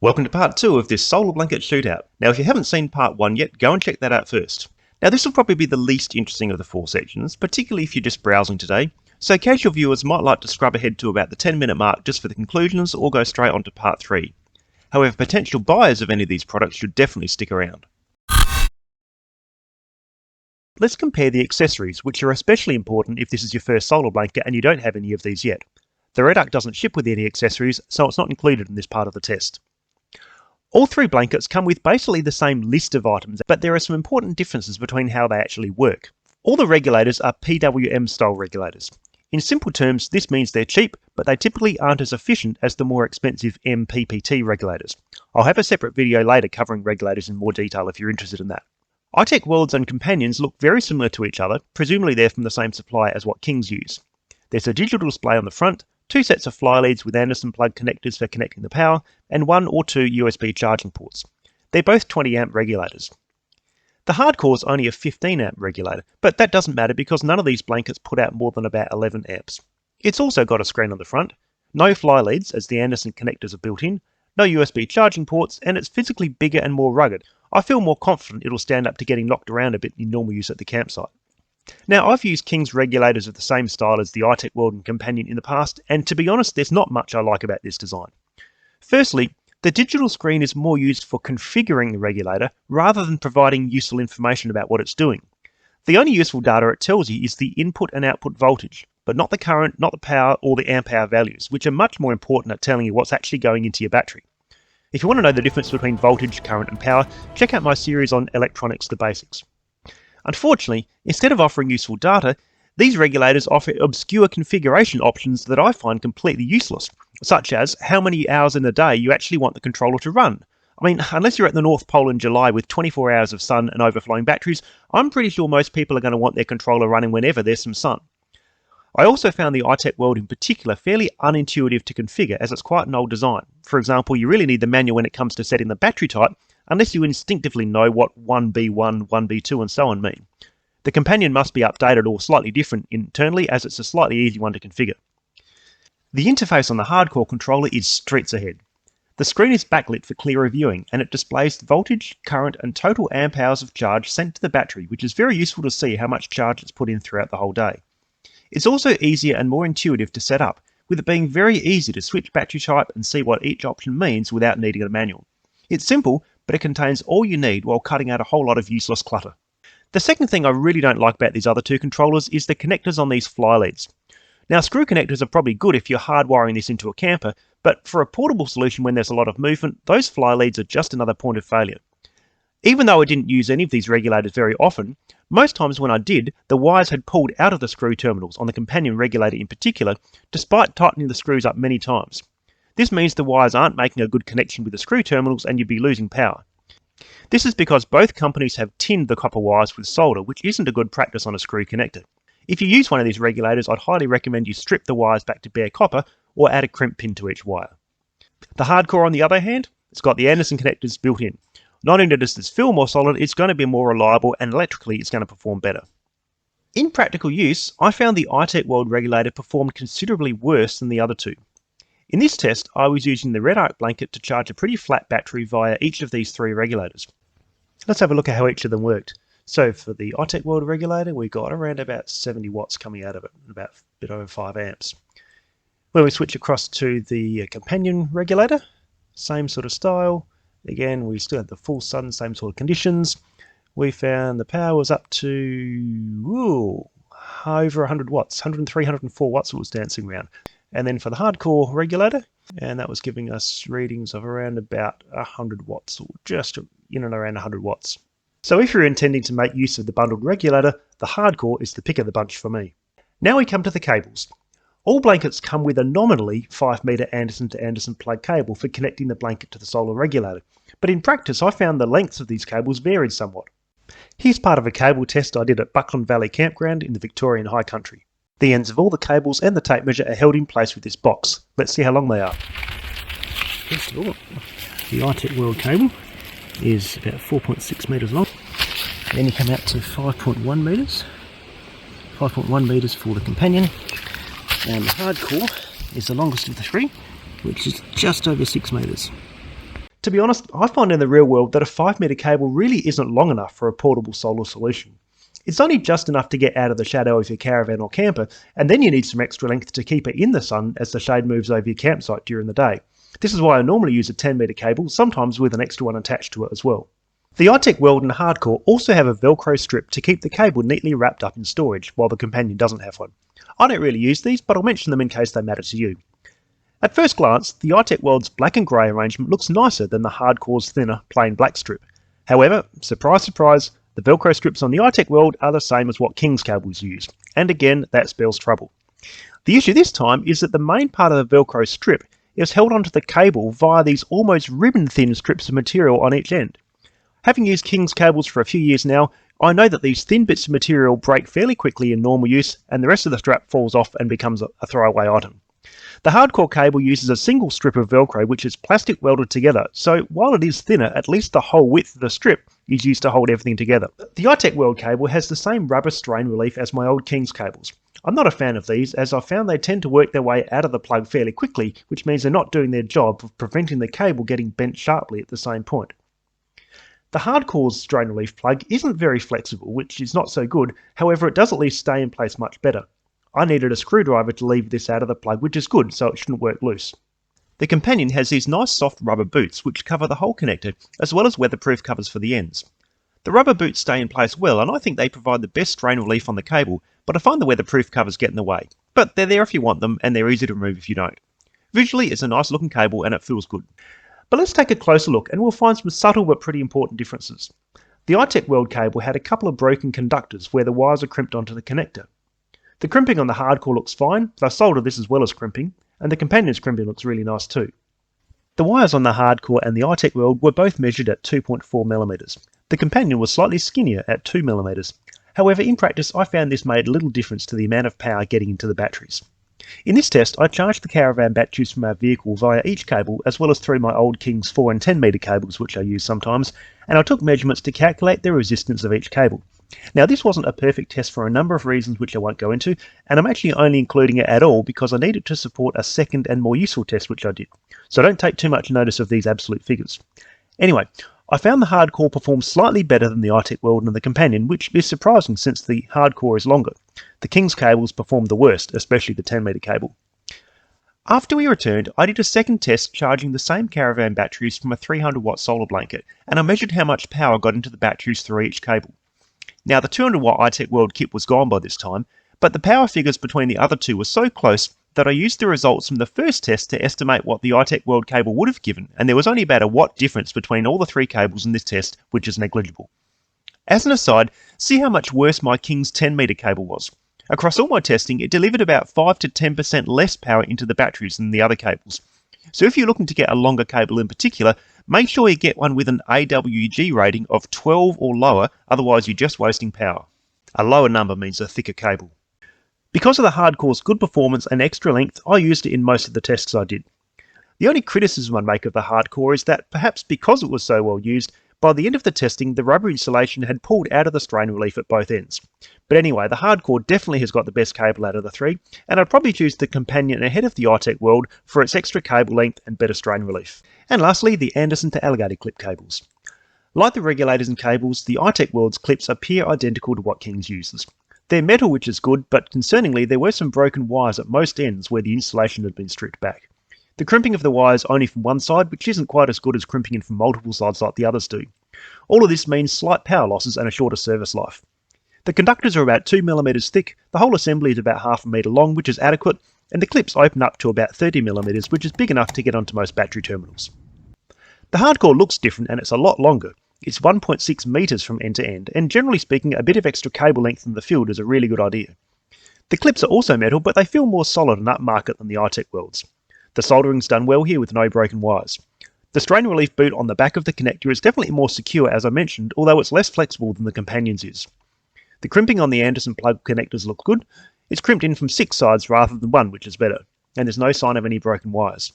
Welcome to part 2 of this solar blanket shootout. Now if you haven't seen part 1 yet, go and check that out first. Now this will probably be the least interesting of the 4 sections, particularly if you're just browsing today, so casual viewers might like to scrub ahead to about the 10-minute mark just for the conclusions or go straight on to part 3. However, potential buyers of any of these products should definitely stick around. Let's compare the accessories, which are especially important if this is your first solar blanket and you don't have any of these yet. The Redarc doesn't ship with any accessories, so it's not included in this part of the test. All 3 blankets come with basically the same list of items, but there are some important differences between how they actually work. All the regulators are PWM style regulators. In simple terms, this means they're cheap, but they typically aren't as efficient as the more expensive MPPT regulators. I'll have a separate video later covering regulators in more detail if you're interested in that. iTechWorlds and Companions look very similar to each other, presumably they're from the same supplier as what Kings use. There's a digital display on the front, 2 sets of fly leads with Anderson plug connectors for connecting the power, and 1 or 2 USB charging ports. They're both 20 amp regulators. The Hard Korr is only a 15 amp regulator, but that doesn't matter because none of these blankets put out more than about 11 amps. It's also got a screen on the front, no fly leads as the Anderson connectors are built in, no USB charging ports, and it's physically bigger and more rugged. I feel more confident it'll stand up to getting knocked around a bit in normal use at the campsite. Now, I've used King's regulators of the same style as the iTechWorld and Companion in the past, and to be honest, there's not much I like about this design. Firstly, the digital screen is more used for configuring the regulator rather than providing useful information about what it's doing. The only useful data it tells you is the input and output voltage, but not the current, not the power, or the amp hour values, which are much more important at telling you what's actually going into your battery. If you want to know the difference between voltage, current, and power, check out my series on Electronics The Basics. Unfortunately, instead of offering useful data, these regulators offer obscure configuration options that I find completely useless, such as how many hours in the day you actually want the controller to run. I mean, unless you're at the North Pole in July with 24 hours of sun and overflowing batteries, I'm pretty sure most people are going to want their controller running whenever there's some sun. I also found the iTechWorld in particular fairly unintuitive to configure as it's quite an old design. For example, you really need the manual when it comes to setting the battery type, unless you instinctively know what 1B1, 1B2 and so on mean. The Companion must be updated or slightly different internally as it's a slightly easy one to configure. The interface on the Hard Korr controller is streets ahead. The screen is backlit for clearer viewing and it displays the voltage, current and total amp hours of charge sent to the battery, which is very useful to see how much charge it's put in throughout the whole day. It's also easier and more intuitive to set up, with it being very easy to switch battery type and see what each option means without needing a manual. It's simple, but it contains all you need while cutting out a whole lot of useless clutter. The second thing I really don't like about these other 2 controllers is the connectors on these fly leads. Now, screw connectors are probably good if you're hardwiring this into a camper, but for a portable solution when there's a lot of movement, those fly leads are just another point of failure. Even though I didn't use any of these regulators very often, most times when I did, the wires had pulled out of the screw terminals, on the Companion regulator in particular, despite tightening the screws up many times. This means the wires aren't making a good connection with the screw terminals and you'd be losing power. This is because both companies have tinned the copper wires with solder, which isn't a good practice on a screw connector. If you use one of these regulators, I'd highly recommend you strip the wires back to bare copper or add a crimp pin to each wire. The Hard Korr, on the other hand, it's got the Anderson connectors built in. Not only does this feel more solid, it's going to be more reliable and electrically it's going to perform better. In practical use, I found the iTechWorld regulator performed considerably worse than the other 2. In this test, I was using the Redarc blanket to charge a pretty flat battery via each of these 3 regulators. Let's have a look at how each of them worked. So for the iTechWorld regulator, we got around about 70 watts coming out of it, about a bit over 5 amps. When we switch across to the Companion regulator, same sort of style. Again, we still had the full sun, same sort of conditions. We found the power was up to over 100 watts, 103, 104 watts it was dancing around. And then for the Hard Korr regulator, and that was giving us readings of around about 100 watts, or just in and around 100 watts. So if you're intending to make use of the bundled regulator, the Hard Korr is the pick of the bunch for me. Now we come to the cables. All blankets come with a nominally 5 metre Anderson to Anderson plug cable for connecting the blanket to the solar regulator, but in practice I found the lengths of these cables varied somewhat. Here's part of a cable test I did at Buckland Valley Campground in the Victorian High Country. The ends of all the cables and the tape measure are held in place with this box. Let's see how long they are. First of all, the iTechWorld cable is about 4.6 metres long. Then you come out to 5.1 metres. 5.1 metres for the Companion. And the Hard Korr is the longest of the 3, which is just over 6 metres. To be honest, I find in the real world that a 5 metre cable really isn't long enough for a portable solar solution. It's only just enough to get out of the shadow of your caravan or camper, and then you need some extra length to keep it in the sun as the shade moves over your campsite during the day. This is why I normally use a 10 metre cable, sometimes with an extra one attached to it as well. The iTechWorld and Hard Korr also have a Velcro strip to keep the cable neatly wrapped up in storage, while the companion doesn't have one. I don't really use these, but I'll mention them in case they matter to you. At first glance, the iTechWorld's black and grey arrangement looks nicer than the Hard Korr's thinner, plain black strip. However, surprise surprise, the Velcro strips on the iTechWorld are the same as what King's cables use, and again that spells trouble. The issue this time is that the main part of the Velcro strip is held onto the cable via these almost ribbon-thin strips of material on each end. Having used King's cables for a few years now, I know that these thin bits of material break fairly quickly in normal use, and the rest of the strap falls off and becomes a throwaway item. The Hard Korr cable uses a single strip of Velcro which is plastic welded together, so while it is thinner, at least the whole width of the strip is used to hold everything together. The iTechWorld cable has the same rubber strain relief as my old King's cables. I'm not a fan of these, as I've found they tend to work their way out of the plug fairly quickly, which means they're not doing their job of preventing the cable getting bent sharply at the same point. The Hard Korr's strain relief plug isn't very flexible, which is not so good, however it does at least stay in place much better. I needed a screwdriver to leave this out of the plug, which is good, so it shouldn't work loose. The companion has these nice soft rubber boots which cover the whole connector, as well as weatherproof covers for the ends. The rubber boots stay in place well, and I think they provide the best strain relief on the cable, but I find the weatherproof covers get in the way. But they're there if you want them, and they're easy to remove if you don't. Visually, it's a nice looking cable and it feels good. But let's take a closer look and we'll find some subtle but pretty important differences. The iTechWorld cable had a couple of broken conductors where the wires are crimped onto the connector. The crimping on the Hard Korr looks fine, I soldered this as well as crimping, and the companion's crimping looks really nice too. The wires on the Hard Korr and the iTechWorld were both measured at 2.4mm. The companion was slightly skinnier at 2mm. However, in practice I found this made little difference to the amount of power getting into the batteries. In this test, I charged the caravan batteries from our vehicle via each cable as well as through my old King's 4 and 10 metre cables which I use sometimes, and I took measurements to calculate the resistance of each cable. Now this wasn't a perfect test for a number of reasons which I won't go into, and I'm actually only including it at all because I needed to support a second and more useful test which I did, so don't take too much notice of these absolute figures. Anyway, I found the Hard Korr performed slightly better than the iTechWorld and the companion, which is surprising since the Hard Korr is longer. The King's cables performed the worst, especially the 10 metre cable. After we returned, I did a second test charging the same caravan batteries from a 300-watt solar blanket, and I measured how much power got into the batteries through each cable. Now the 200-watt iTechWorld kit was gone by this time, but the power figures between the other two were so close that I used the results from the first test to estimate what the iTechWorld cable would have given, and there was only about a watt difference between all the three cables in this test, which is negligible. As an aside, see how much worse my King's 10 metre cable was. Across all my testing, it delivered about 5 to 10% less power into the batteries than the other cables. So if you're looking to get a longer cable in particular, make sure you get one with an AWG rating of 12 or lower, otherwise you're just wasting power. A lower number means a thicker cable. Because of the Hard Korr's good performance and extra length, I used it in most of the tests I did. The only criticism I'd make of the Hard Korr is that, perhaps because it was so well used, by the end of the testing the rubber insulation had pulled out of the strain relief at both ends. But anyway, the Hard Korr definitely has got the best cable out of the three, and I'd probably choose the companion ahead of the iTechWorld for its extra cable length and better strain relief. And lastly, the Anderson to alligator clip cables. Like the Regulators and cables, the iTechWorld's clips appear identical to what King's uses. They're metal, which is good, but concerningly there were some broken wires at most ends where the insulation had been stripped back. The crimping of the wires only from one side, which isn't quite as good as crimping in from multiple sides like the others do. All of this means slight power losses and a shorter service life. The conductors are about 2mm thick, the whole assembly is about half a metre long, which is adequate, and the clips open up to about 30mm, which is big enough to get onto most battery terminals. The Hard Korr looks different and it's a lot longer. It's 1.6 metres from end to end, and generally speaking, a bit of extra cable length in the field is a really good idea. The clips are also metal, but they feel more solid and upmarket than the iTechWorld's. The soldering's done well here with no broken wires. The strain relief boot on the back of the connector is definitely more secure, as I mentioned, although it's less flexible than the companion's is. The crimping on the Anderson plug connectors look good. It's crimped in from 6 sides rather than 1, which is better, and there's no sign of any broken wires.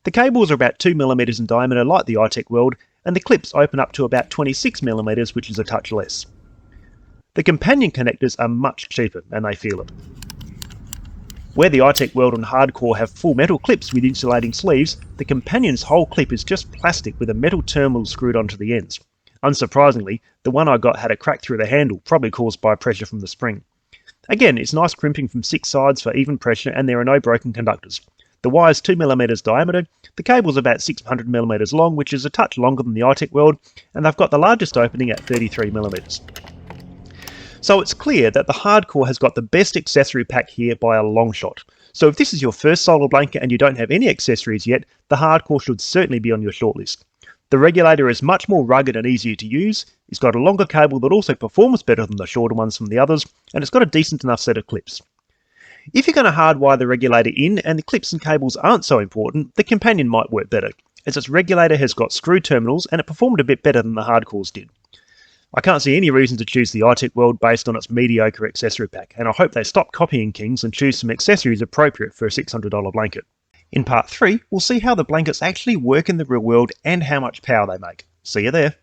The cables are about 2mm in diameter like the iTechWorld, and the clips open up to about 26mm, which is a touch less. The companion connectors are much cheaper, and they feel it. Where the iTechWorld and Hard Korr have full metal clips with insulating sleeves, the companion's whole clip is just plastic with a metal terminal screwed onto the ends. Unsurprisingly, the one I got had a crack through the handle, probably caused by pressure from the spring. Again, it's nice crimping from 6 sides for even pressure, and there are no broken conductors. The wire's 2mm diameter, the cable's about 600mm long, which is a touch longer than the iTechWorld, and they've got the largest opening at 33mm. So it's clear that the Hard Korr has got the best accessory pack here by a long shot. So if this is your first solar blanket and you don't have any accessories yet, the Hard Korr should certainly be on your shortlist. The regulator is much more rugged and easier to use, it's got a longer cable that also performs better than the shorter ones from the others, and it's got a decent enough set of clips. If you're going to hardwire the regulator in and the clips and cables aren't so important, the companion might work better, as its regulator has got screw terminals and it performed a bit better than the Hard Korr's did. I can't see any reason to choose the iTechWorld based on its mediocre accessory pack, and I hope they stop copying Kings and choose some accessories appropriate for a $600 blanket. In part 3, we'll see how the blankets actually work in the real world and how much power they make. See you there.